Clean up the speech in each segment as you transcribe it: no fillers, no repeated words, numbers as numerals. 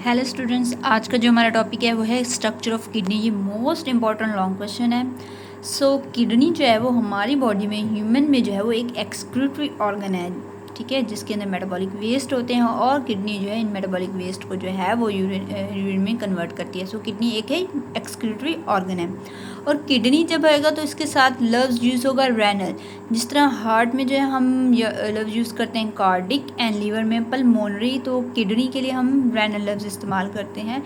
Hello students, आज का जो हमारा टॉपिक है वो है स्ट्रक्चर ऑफ किडनी। ये मोस्ट इंपॉर्टेंट लॉन्ग क्वेश्चन है। किडनी जो है वो हमारी बॉडी में, ह्यूमन में जो है वो एक एक्सक्रीटरी ऑर्गन है, ठीक है, जिसके अंदर मेटाबॉलिक वेस्ट होते हैं और किडनी जो है इन मेटाबॉलिक वेस्ट को जो है वो यूरिन में कन्वर्ट करती है। किडनी एक है एक्सक्रीटरी ऑर्गन है। और किडनी जब आएगा तो इसके साथ लव्स यूज़ होगा रेनल। जिस तरह हार्ट में जो है हम लव्स यूज़ करते हैं कार्डिक, एंड लीवर में पल्मोनरी, तो किडनी के लिए हम रेनल लव्स इस्तेमाल करते हैं।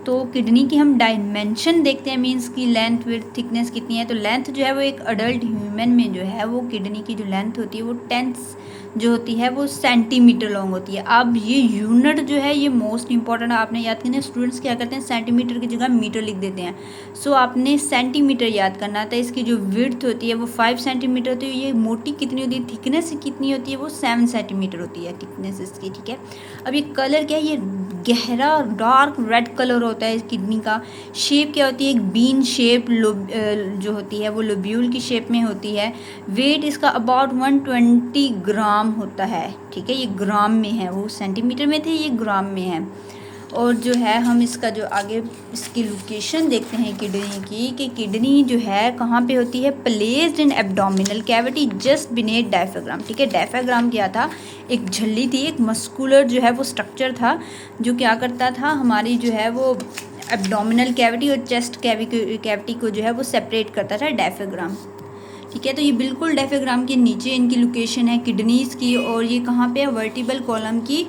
तो किडनी की हम डायमेंशन देखते हैं, मीन्स की लेंथ विड्थ थिकनेस कितनी है। तो लेंथ जो है वो एक अडल्ट ह्यूमन में जो है वो किडनी की जो लेंथ होती है वो 10 जो होती है वो सेंटीमीटर लॉन्ग होती है। अब ये यूनिट जो है ये मोस्ट इंपॉर्टेंट आपने याद करना है। स्टूडेंट्स क्या करते हैं, सेंटीमीटर की जगह मीटर लिख देते हैं। आपने सेंटीमीटर याद करना था। इसकी जो विड्थ होती है वो 5 सेंटीमीटर होती है। ये मोटी कितनी होती है, थिकनेस कितनी होती है, वो 7 सेंटीमीटर होती है थिकनेस इसकी, ठीक है। अब ये कलर क्या है, ये गहरा डार्क रेड कलर होता है किडनी का। शेप क्या होती है, एक बीन शेप जो होती है वो लोब्यूल की शेप में होती है। वेट इसका अबाउट 120 ग्राम होता है, ठीक है। ये ग्राम में है, वो सेंटीमीटर में थे, ये ग्राम में है। और जो है हम इसका जो आगे इसकी लोकेशन देखते हैं किडनी की, कि किडनी जो है कहाँ पे होती है, placed in abdominal cavity just beneath diaphragm, ठीक है। डायफ्राग्राम क्या था, एक झिल्ली थी, एक मस्कुलर जो है वो स्ट्रक्चर था जो क्या करता था, हमारी जो है वो एब्डोमिनल कैविटी और चेस्ट कैविटी को जो है वो सेपरेट करता था, डायफ्राग्राम, ठीक है। तो ये बिल्कुल डायफ्राग्राम के नीचे इनकी लोकेशन है किडनीज़ की। और ये कहाँ पे है, वर्टिबल कॉलम की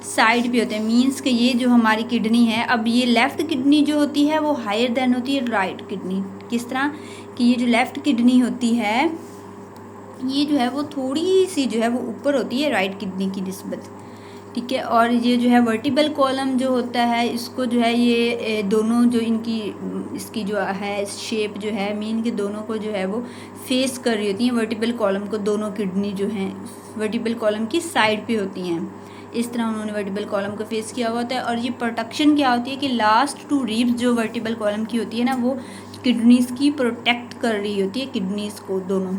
साइड पे होते हैं। मीन्स कि ये जो हमारी किडनी है, अब ये लेफ़्ट किडनी जो होती है वो हायर देन होती है राइट किडनी। किस तरह कि ये जो लेफ़्ट किडनी होती है ये जो है वो थोड़ी सी जो है वो ऊपर होती है राइट किडनी की निस्बत, ठीक है। और ये जो है वर्टिबल कॉलम जो होता है इसको जो है ये दोनों जो इनकी इसकी जो है शेप जो है मीन के दोनों को जो है वो फेस कर रही होती हैं वर्टिबल कॉलम को। दोनों किडनी जो हैं वर्टिबल कॉलम की साइड पे होती हैं। इस तरह उन्होंने वर्टिबल कॉलम को फेस किया हुआ होता है। और ये प्रोटेक्शन क्या होती है कि लास्ट 2 रिब्स जो वर्टिबल कॉलम की होती है ना, वो किडनीज़ की प्रोटेक्ट कर रही होती है किडनीज़ को दोनों।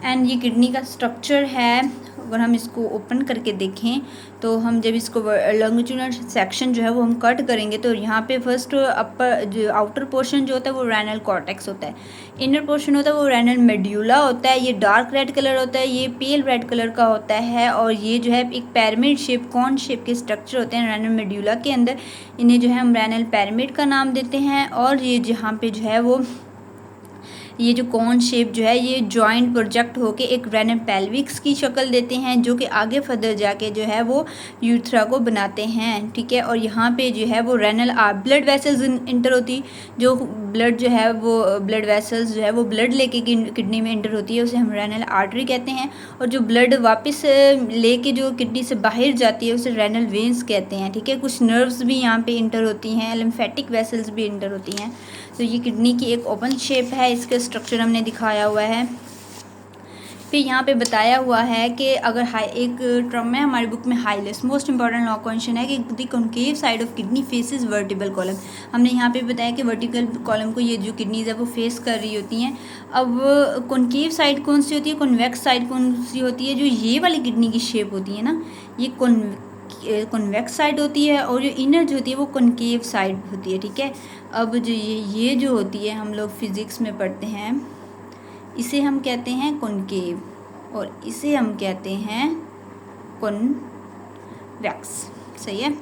एंड ये किडनी का स्ट्रक्चर है, अगर हम इसको ओपन करके देखें तो हम जब इसको लॉन्गिट्यूडनल सेक्शन जो है वो हम कट करेंगे तो यहाँ पे फर्स्ट अपर जो आउटर पोर्शन जो होता है वो रेनल कॉर्टेक्स होता है, इनर पोर्शन होता है वो रेनल मेड्यूला होता है। ये डार्क रेड कलर होता है, ये पेल रेड कलर का होता है। और ये जो है एक पैरामिड शेप, कॉन शेप के स्ट्रक्चर होते हैं रेनल मेड्यूला के अंदर, इन्हें जो है हम रेनल पैरामिड का नाम देते हैं। और ये जहाँ पे जो है वो ये जो कॉन शेप जो है ये जॉइंट प्रोजेक्ट होके एक रेनल पेल्विक्स की शक्ल देते हैं, जो कि आगे फर्दर जाके जो है वो यूथ्रा को बनाते हैं, ठीक है। और यहाँ पे जो है वो रेनल ब्लड वेसल्स इंटर होती, जो ब्लड जो है वो ब्लड वेसल्स जो है वो ब्लड लेके किडनी में इंटर होती है, उसे हम रेनल आर्टरी कहते हैं। और जो ब्लड वापस लेके जो किडनी से बाहर जाती है उसे रेनल वेन्स कहते हैं, ठीक है। कुछ नर्व्स भी यहाँ पे इंटर होती हैं, लिम्फेटिक वेसल्स भी इंटर होती हैं। तो ये किडनी की एक ओपन शेप है, इसका स्ट्रक्चर हमने दिखाया हुआ है। फिर यहाँ पे बताया हुआ है कि अगर एक टर्म है हमारी बुक में हाईलेस्ट मोस्ट इंपॉर्टेंट लॉ क्वेश्चन है कि the concave side of kidney faces vertebral column. हमने यहाँ पे बताया कि वर्टिकल कॉलम को ये जो किडनीज है वो फेस कर रही होती हैं। अब कॉन्केव साइड कौन सी होती है, कॉन्वेक्स साइड कौन सी होती है, जो ये वाली किडनी की शेप होती है ना, ये कॉन्वेक्स साइड होती है। और जो इनर जो होती है वो कॉन्केव साइड होती है, ठीक है। अब जो ये जो होती है हम लोग फिज़िक्स में पढ़ते हैं, इसे हम कहते हैं कॉन्केव और इसे हम कहते हैं कॉन्वेक्स, सही है।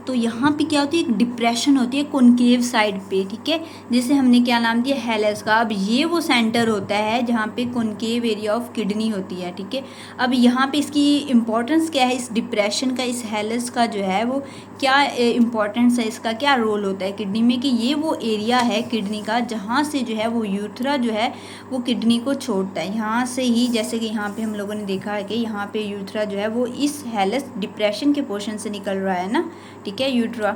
तो यहाँ पे क्या होती है, एक डिप्रेशन होती है कॉन्केव साइड पे, ठीक है, जिसे हमने क्या नाम दिया, हेलस का। अब ये वो सेंटर होता है जहाँ पे कॉन्केव एरिया ऑफ किडनी होती है, ठीक है। अब यहाँ पे इसकी इम्पोर्टेंस क्या है, इस डिप्रेशन का, इस हेलस का जो है वो क्या इम्पोर्टेंस है, इसका क्या रोल होता है किडनी में, कि ये वो एरिया है किडनी का जहाँ से जो है वो यूथ्रा जो है वो किडनी को छोड़ता है। यहाँ से ही, जैसे कि यहाँ पे हम लोगों ने देखा है कि यहाँ पे यूथ्रा जो है वो इस हेलस डिप्रेशन के पोर्शन से निकल रहा है ना, ठीक है, यूट्रा।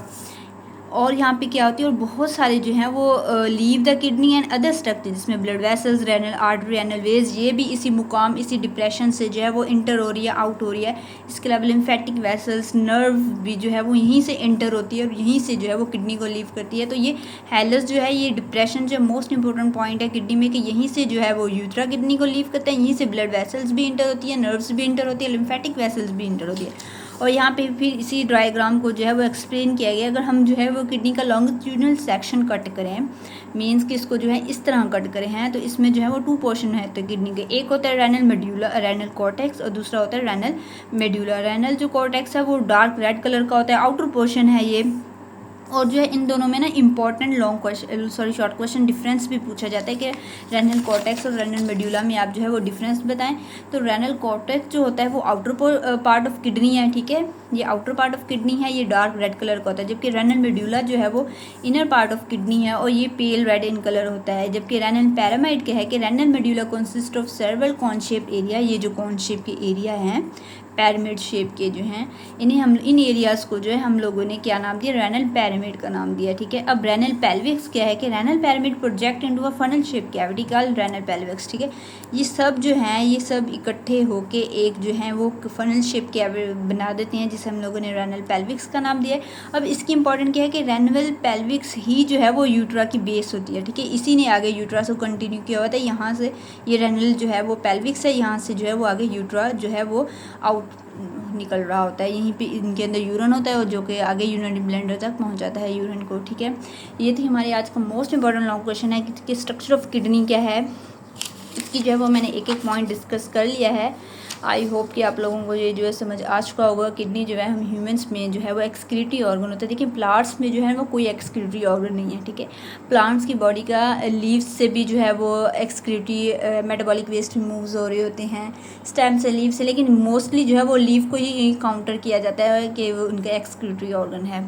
और यहाँ पे क्या होती है, और बहुत सारे जो हैं वो leave the kidney and other structure, जिसमें blood vessels, renal artery, renal vein, ये भी इसी मुकाम, इसी डिप्रेशन से जो है वो इंटर हो रही है, आउट हो रही है। इसके अलावा लिम्फेटिक वेसल्स, नर्व भी जो है वो यहीं से इंटर होती है और यहीं से जो है वो किडनी को लीव करती है। तो ये हेलस जो है, ये डिप्रेशन जो मोस्ट इंपॉर्टेंट पॉइंट है किडनी में, कि यहीं से जो है वो यूथ्रा किडनी को लीव करता है, यहीं से ब्लड वेसल्स भी इंटर होती है, नर्व्स भी इंटर होती है, लिम्फेटिक वेसल्स भी इंटर होती है। और यहाँ पे फिर इसी डायग्राम को जो है वो एक्सप्लेन किया गया। अगर हम जो है वो किडनी का लॉन्गिट्यूडनल सेक्शन कट करें, मीन्स कि इसको जो है इस तरह कट करे हैं, तो इसमें जो है वो 2 पोर्शन है तो किडनी के, एक होता है रेनल मेड्यूला, रेनल कॉर्टेक्स, और दूसरा होता है रेनल मेड्यूला। रेनल जो कॉर्टेक्स है वो डार्क रेड कलर का होता है, आउटर पोर्शन है ये। और जो है इन दोनों में ना इंपॉर्टेंट शॉर्ट क्वेश्चन डिफरेंस भी पूछा जाता है कि रेनल कॉर्टेक्स और रेनल मेड्यूला में आप जो है वो डिफरेंस बताएं। तो रेनल कॉर्टेक्स जो होता है वो आउटर पार्ट ऑफ किडनी है, ठीक है, ये आउटर पार्ट ऑफ किडनी है, ये डार्क रेड कलर का होता है, जबकि रेनल मेड्यूला जो है वो इनर पार्ट ऑफ किडनी है और ये पेल रेड इन कलर होता है। जबकि रेनल पैरामाइड क्या है कि renal medulla consist of several cone shape area, ये जो कॉन शेप के एरिया हैं पैरामिड शेप के जो हैं, इन एरियाज़ को जो है हम लोगों ने क्या नाम दिया, रेनल पैरामिड का नाम दिया, ठीक है। अब रेनल पेल्विक्स क्या है कि renal pyramid project into a funnel shape cavity called renal पेल्विक्स, ठीक है। ये सब जो हैं ये सब इकट्ठे होके एक जो है वो फनल शेप कैविटी बना देते हैं, जिसे हम लोगों ने रेनल पेल्विक्स का नाम दिया है। अब इसकी इंपॉर्टेंट क्या है कि रेनल पेल्विक्स ही जो है वो यूट्रा की बेस होती है, ठीक है, इसी ने आगे यूट्रा से कंटिन्यू किया हुआ था। यहाँ से ये रेनल जो है वो पेल्विक्स है, यहाँ से जो है वो आगे यूट्रा जो है वो आउट निकल रहा होता है, यहीं पे इनके अंदर यूरिन होता है और जो कि आगे यूरिनरी ब्लेंडर तक पहुंचाता है यूरिन को, ठीक है। ये थी हमारी आज का मोस्ट इंपॉर्टेंट लॉन्ग क्वेश्चन है कि स्ट्रक्चर ऑफ किडनी क्या है, इसकी जो है वो मैंने एक एक पॉइंट डिस्कस कर लिया है। आई होप कि आप लोगों को ये जो है समझ आ चुका होगा। किडनी जो है हम ह्यूमंस में जो है वो एक्सक्रीटरी ऑर्गन होता है। देखिए प्लांट्स में जो है वो कोई एक्सक्रीटरी ऑर्गन नहीं है, ठीक है। प्लांट्स की बॉडी का लीव्स से भी जो है वो एक्सक्रीटरी मेटाबॉलिक वेस्ट रिमूव्स हो रहे होते हैं, स्टेम से, लीव से, लेकिन मोस्टली जो है वो लीव को ही काउंटर किया जाता है कि वो उनका एक्सक्रीटरी ऑर्गन है।